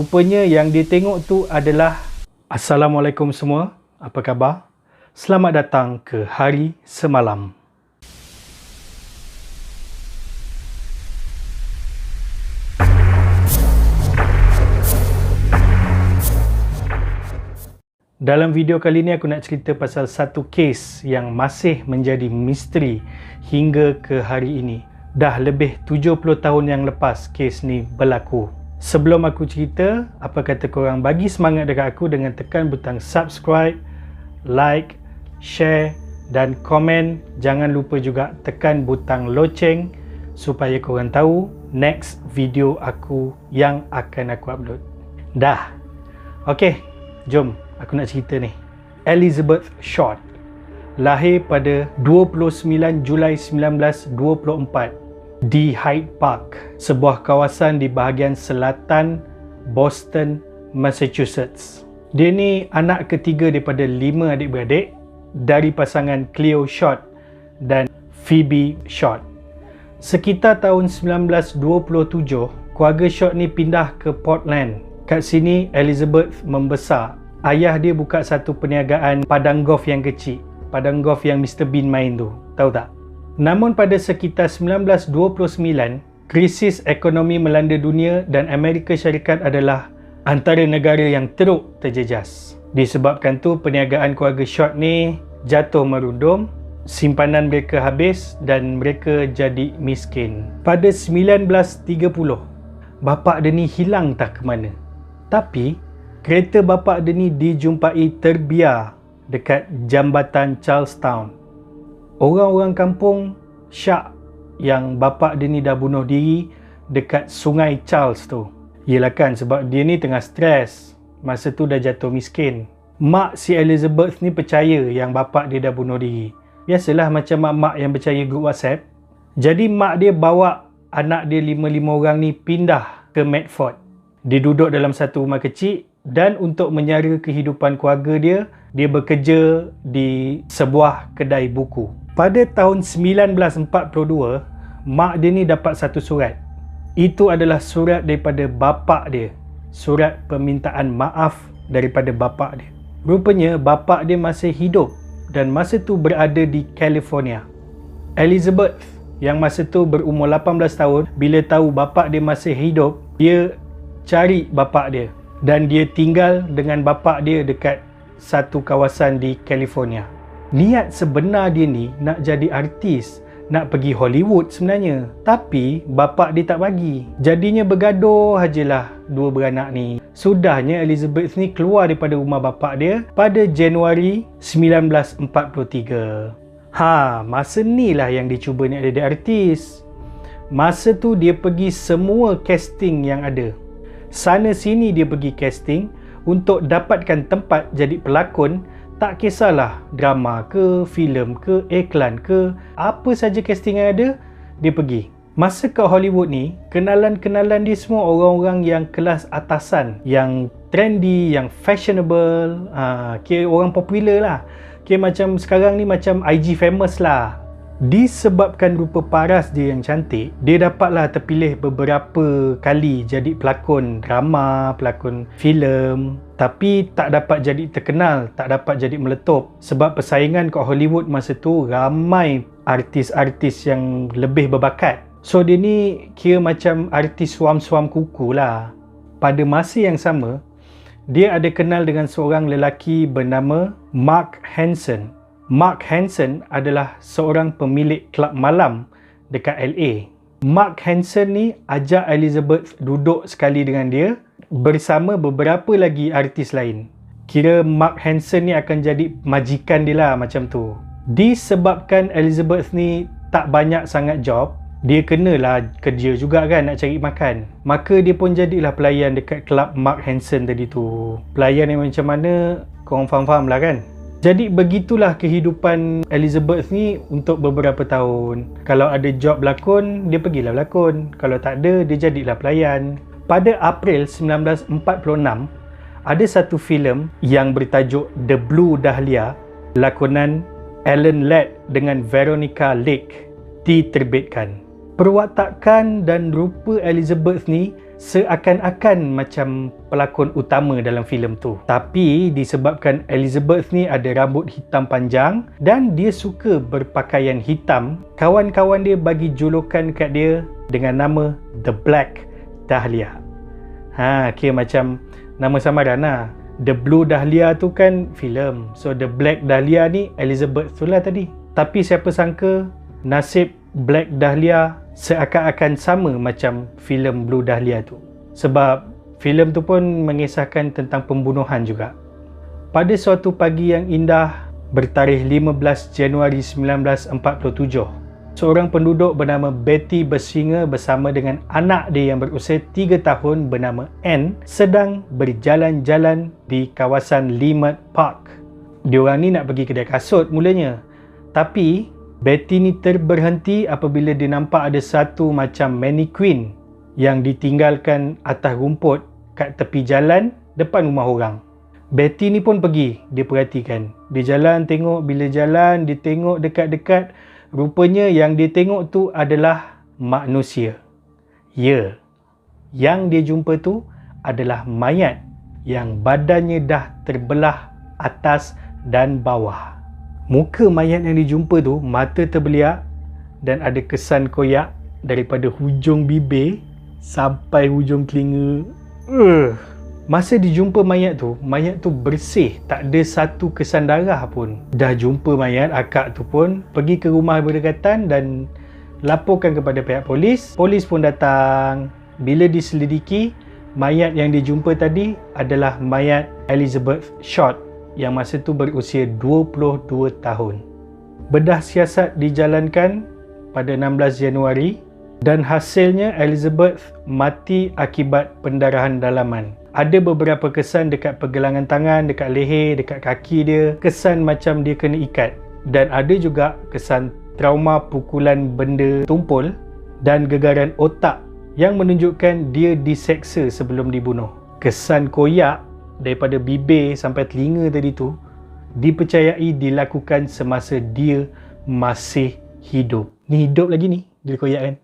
Rupanya yang dia tengok tu adalah Assalamualaikum semua, apa khabar? Selamat datang ke Hari Semalam. Dalam video kali ni aku nak cerita pasal satu kes yang masih menjadi misteri hingga ke hari ini. Dah lebih 70 tahun yang lepas kes ni berlaku. Sebelum aku cerita, apa kata korang bagi semangat dekat aku dengan tekan butang subscribe, like, share dan komen. Jangan lupa juga tekan butang loceng supaya korang tahu next video aku yang akan aku upload. Dah. Okey, jom aku nak cerita ni. Elizabeth Short lahir pada 29 Julai 1924 di Hyde Park, sebuah kawasan di bahagian selatan Boston, Massachusetts. Dia ni anak ketiga daripada 5 adik-beradik dari pasangan Cleo Short dan Phoebe Short. Sekitar tahun 1927, keluarga Short ni pindah ke Portland. Kat sini Elizabeth membesar. Ayah dia buka satu perniagaan padang golf yang kecil. Padang golf yang Mr. Bean main tu. Tahu tak? Namun pada sekitar 1929, krisis ekonomi melanda dunia dan Amerika Syarikat adalah antara negara yang teruk terjejas. Disebabkan tu perniagaan keluarga Short ni jatuh merundum, simpanan mereka habis dan mereka jadi miskin. Pada 1930, bapa dia ni hilang tak ke mana. Tapi kereta bapa dia ni dijumpai terbiar dekat jambatan Charlestown. Orang-orang kampung syak yang bapa dia ni dah bunuh diri dekat sungai Charles tu. Yelah kan, sebab dia ni tengah stres. Masa tu dah jatuh miskin. Mak si Elizabeth ni percaya yang bapa dia dah bunuh diri. Biasalah macam mak-mak yang percaya grup WhatsApp. Jadi mak dia bawa anak dia 5 orang ni pindah ke Medford. Dia duduk dalam satu rumah kecil dan untuk menyara kehidupan keluarga dia, dia bekerja di sebuah kedai buku. Pada tahun 1942, mak dia ni dapat satu surat. Itu adalah surat daripada bapa dia. Surat permintaan maaf daripada bapa dia. Rupanya bapa dia masih hidup dan masa tu berada di California. Elizabeth yang masa tu berumur 18 tahun, bila tahu bapa dia masih hidup, dia cari bapa dia dan dia tinggal dengan bapa dia dekat satu kawasan di California. Niat sebenar dia ni nak jadi artis, nak pergi Hollywood sebenarnya. Tapi bapa dia tak bagi. Jadinya bergaduh hajalah dua beranak ni. Sudahnya Elizabeth ni keluar daripada rumah bapa dia pada Januari 1943. Masa ni lah yang dia cuba nak jadi artis. Masa tu dia pergi semua casting yang ada. Sana sini dia pergi casting untuk dapatkan tempat jadi pelakon. Tak kisahlah drama ke, filem ke, iklan ke, apa saja casting yang ada, dia pergi. Masa kat Hollywood ni, kenalan-kenalan dia semua orang-orang yang kelas atasan, yang trendy, yang fashionable, kira orang popular lah. Kira macam sekarang ni macam IG famous lah. Disebabkan rupa paras dia yang cantik, dia dapatlah terpilih beberapa kali jadi pelakon drama, pelakon filem. Tapi tak dapat jadi terkenal, tak dapat jadi meletup. Sebab persaingan kat Hollywood masa tu ramai artis-artis yang lebih berbakat. So dia ni kira macam artis suam-suam kuku lah. Pada masa yang sama, dia ada kenal dengan seorang lelaki bernama Mark Hansen. Mark Hansen adalah seorang pemilik kelab malam dekat LA. Mark Hansen ni ajak Elizabeth duduk sekali dengan dia bersama beberapa lagi artis lain. Kira Mark Hansen ni akan jadi majikan dia lah macam tu. Disebabkan Elizabeth ni tak banyak sangat job, dia kenalah kerja juga kan nak cari makan. Maka dia pun jadilah pelayan dekat kelab Mark Hansen tadi tu. Pelayan yang macam mana korang faham-faham lah kan. Jadi begitulah kehidupan Elizabeth ni untuk beberapa tahun. Kalau ada job berlakon, dia pergilah berlakon. Kalau tak ada, dia jadilah pelayan. Pada April 1946, ada satu filem yang bertajuk The Blue Dahlia, lakonan Alan Ladd dengan Veronica Lake, diterbitkan. Perwatakan dan rupa Elizabeth ni seakan-akan macam pelakon utama dalam filem tu. Tapi disebabkan Elizabeth ni ada rambut hitam panjang dan dia suka berpakaian hitam, kawan-kawan dia bagi julukan kat dia dengan nama The Black Dahlia. Kira macam nama samaran lah. The Blue Dahlia tu kan filem. So The Black Dahlia ni Elizabeth tu lah tadi. Tapi siapa sangka nasib Black Dahlia seakan-akan sama macam filem Blue Dahlia tu. Sebab filem tu pun mengisahkan tentang pembunuhan juga. Pada suatu pagi yang indah bertarikh 15 Januari 1947, seorang penduduk bernama Betty Bersinger bersama dengan anak dia yang berusia 3 tahun bernama Anne sedang berjalan-jalan di kawasan Leimert Park. Diorang ni nak pergi kedai kasut mulanya. Tapi Betty ni terberhenti apabila dia nampak ada satu macam mannequin yang ditinggalkan atas rumput kat tepi jalan depan rumah orang. Betty ni pun pergi, dia perhatikan. Dia jalan tengok, bila jalan dia tengok dekat-dekat, rupanya yang dia tengok tu adalah manusia. Ya, yang dia jumpa tu adalah mayat yang badannya dah terbelah atas dan bawah. Muka mayat yang dijumpa tu, mata terbeliak dan ada kesan koyak daripada hujung bibir sampai hujung telinga. Masa dijumpa mayat tu bersih, tak ada satu kesan darah pun. Dah jumpa mayat, akak tu pun pergi ke rumah berdekatan dan laporkan kepada pihak polis. Polis pun datang. Bila diselidiki, mayat yang dijumpa tadi adalah mayat Elizabeth Short yang masa tu berusia 22 tahun. Bedah siasat dijalankan pada 16 Januari dan hasilnya Elizabeth mati akibat pendarahan dalaman. Ada beberapa kesan dekat pergelangan tangan, dekat leher, dekat kaki dia, kesan macam dia kena ikat, dan ada juga kesan trauma pukulan benda tumpul dan gegaran otak yang menunjukkan dia diseksa sebelum dibunuh. Kesan koyak daripada bibir sampai telinga tadi tu dipercayai dilakukan semasa dia masih hidup. Ni hidup lagi ni, dia koyak kan.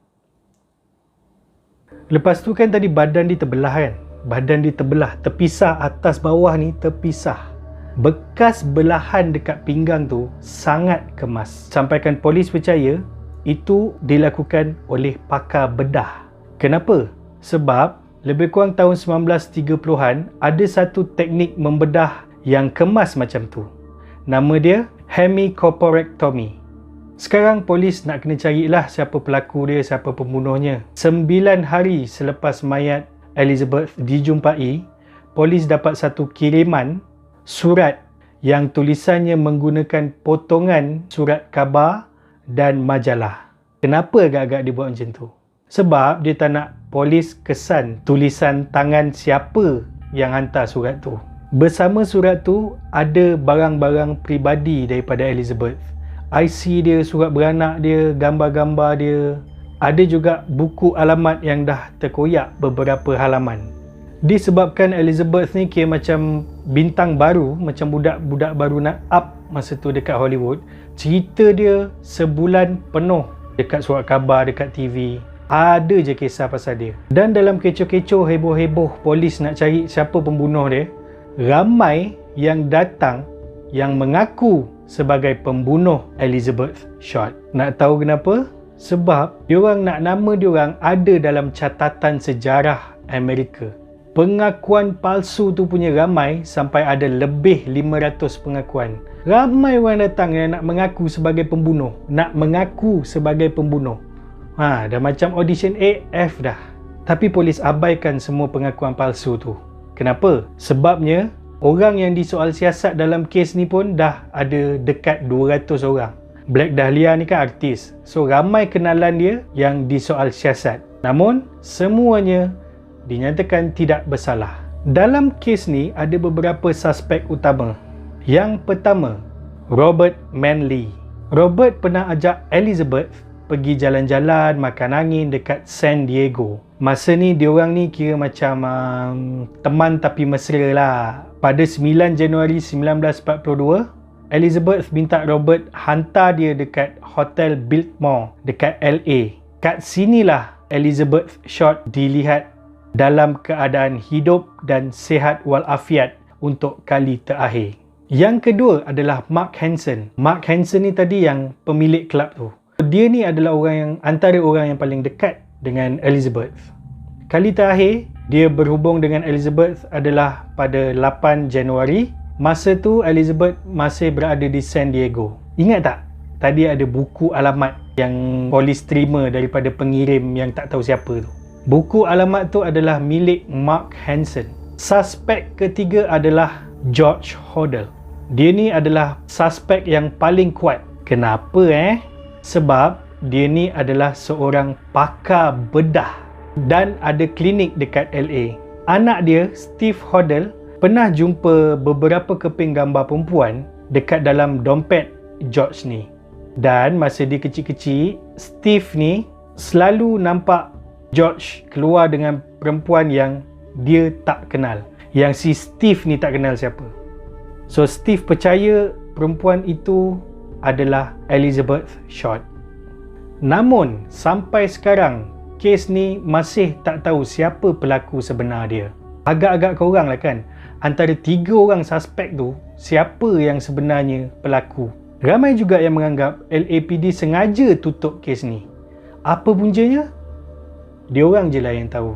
Lepas tu kan tadi badan dia terbelah kan. Badan dia terbelah, terpisah atas bawah ni terpisah. Bekas belahan dekat pinggang tu sangat kemas. Sampaikan polis percaya itu dilakukan oleh pakar bedah. Kenapa? Sebab lebih kurang tahun 1930-an ada satu teknik membedah yang kemas macam tu. Nama dia hemicorporectomy. Sekarang polis nak kena carilah siapa pelaku dia, siapa pembunuhnya. 9 hari selepas mayat Elizabeth dijumpai, polis dapat satu kiriman surat yang tulisannya menggunakan potongan surat khabar dan majalah. Kenapa agak-agak dia buat macam tu? Sebab dia tak nak polis kesan tulisan tangan siapa yang hantar surat tu. Bersama surat tu ada barang-barang peribadi daripada Elizabeth. IC dia, surat beranak dia, gambar-gambar dia. Ada juga buku alamat yang dah terkoyak beberapa halaman. Disebabkan Elizabeth ni kira macam bintang baru, macam budak-budak baru nak up masa tu dekat Hollywood, cerita dia sebulan penuh dekat surat khabar, dekat TV. Ada je kisah pasal dia. Dan dalam kecoh-kecoh, heboh-heboh polis nak cari siapa pembunuh dia, ramai yang datang yang mengaku sebagai pembunuh Elizabeth Short. Nak tahu kenapa? Sebab diorang nak nama diorang ada dalam catatan sejarah Amerika. Pengakuan palsu tu punya ramai, sampai ada lebih 500 pengakuan. Ramai orang datang yang nak mengaku sebagai pembunuh. Dah macam audition AF dah. Tapi polis abaikan semua pengakuan palsu tu. Kenapa? Sebabnya orang yang disoal siasat dalam kes ni pun dah ada dekat 200 orang. Black Dahlia ni kan artis, so ramai kenalan dia yang disoal siasat. Namun semuanya dinyatakan tidak bersalah. Dalam kes ni ada beberapa suspek utama. Yang pertama, Robert Manley. Robert pernah ajak Elizabeth pergi jalan-jalan, makan angin dekat San Diego. Masa ni diorang ni kira macam teman tapi mesra lah. Pada 9 Januari 1942, Elizabeth minta Robert hantar dia dekat Hotel Biltmore dekat LA. Kat sinilah Elizabeth Short dilihat dalam keadaan hidup dan sihat walafiat untuk kali terakhir. Yang kedua adalah Mark Hanson. Mark Hanson ni tadi yang pemilik kelab tu. Dia ni adalah antara orang yang paling dekat dengan Elizabeth. Kali terakhir dia berhubung dengan Elizabeth adalah pada 8 Januari. Masa tu Elizabeth masih berada di San Diego. Ingat tak? Tadi ada buku alamat yang polis terima daripada pengirim yang tak tahu siapa tu. Buku alamat tu adalah milik Mark Hanson. Suspek ketiga adalah George Hodel. Dia ni adalah suspek yang paling kuat. Kenapa Sebab dia ni adalah seorang pakar bedah dan ada klinik dekat LA. Anak dia, Steve Hodel, pernah jumpa beberapa keping gambar perempuan dekat dalam dompet George ni. Dan masa dia kecil-kecil, Steve ni selalu nampak George keluar dengan perempuan yang dia tak kenal. Yang si Steve ni tak kenal siapa. So Steve percaya perempuan itu adalah Elizabeth Short. Namun sampai sekarang kes ni masih tak tahu siapa pelaku sebenar dia. Agak-agak korang lah kan, antara 3 orang suspek tu, siapa yang sebenarnya pelaku? Ramai juga yang menganggap LAPD sengaja tutup kes ni. Apa puncanya? Diorang je lah yang tahu.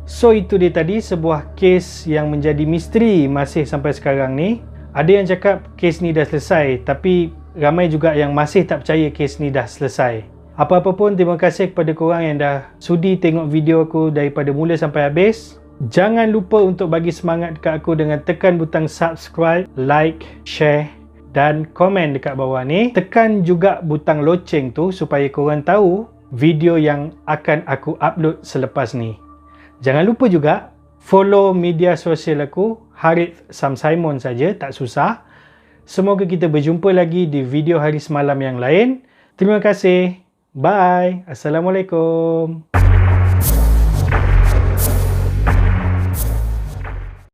So itu dia tadi sebuah kes yang menjadi misteri masih sampai sekarang ni. Ada yang cakap kes ni dah selesai, tapi ramai juga yang masih tak percaya kes ni dah selesai. Apa-apa pun, terima kasih kepada korang yang dah sudi tengok video aku daripada mula sampai habis. Jangan lupa untuk bagi semangat dekat aku dengan tekan butang subscribe, like, share dan komen dekat bawah ni. Tekan juga butang loceng tu supaya korang tahu video yang akan aku upload selepas ni. Jangan lupa juga follow media sosial aku, Harith Sam Simon saja, tak susah. Semoga kita berjumpa lagi di video hari semalam yang lain. Terima kasih. Bye. Assalamualaikum.